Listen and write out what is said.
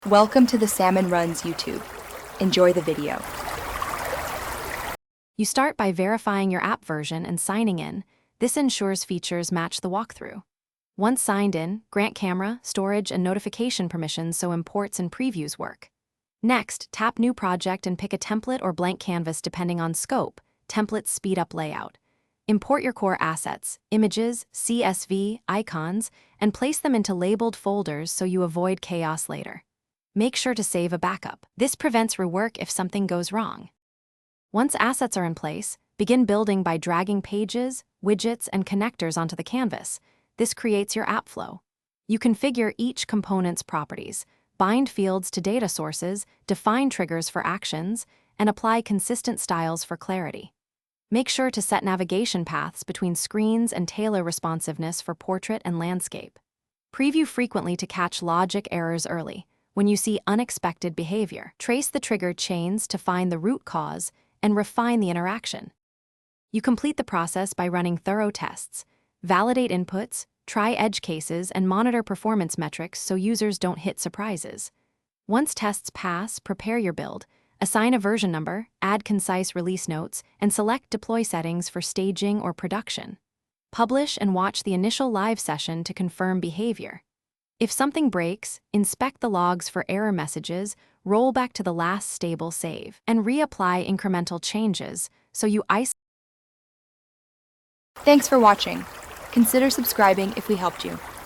Welcome to the Salmon Runs YouTube. Enjoy the video. You start by verifying your app version and signing in. This ensures features match the walkthrough. Once signed in, grant camera, storage, and notification permissions so imports and previews work. Next, tap New Project and pick a template or blank canvas depending on scope. Templates speed up layout. Import your core assets, images, CSV, icons, and place them into labeled folders so you avoid chaos later. Make sure to save a backup. This prevents rework if something goes wrong. Once assets are in place, begin building by dragging pages, widgets, and connectors onto the canvas. This creates your app flow. You configure each component's properties, bind fields to data sources, define triggers for actions, and apply consistent styles for clarity. Make sure to set navigation paths between screens and tailor responsiveness for portrait and landscape. Preview frequently to catch logic errors early. When you see unexpected behavior, trace the trigger chains to find the root cause and refine the interaction. You complete the process by running thorough tests, validate inputs, try edge cases, and monitor performance metrics so users don't hit surprises. Once tests pass, prepare your build, assign a version number, add concise release notes, and select deploy settings for staging or production. Publish and watch the initial live session to confirm behavior. If something breaks, inspect the logs for error messages, roll back to the last stable save, and reapply incremental changes so you isolate. Thanks for watching. Consider subscribing if we helped you.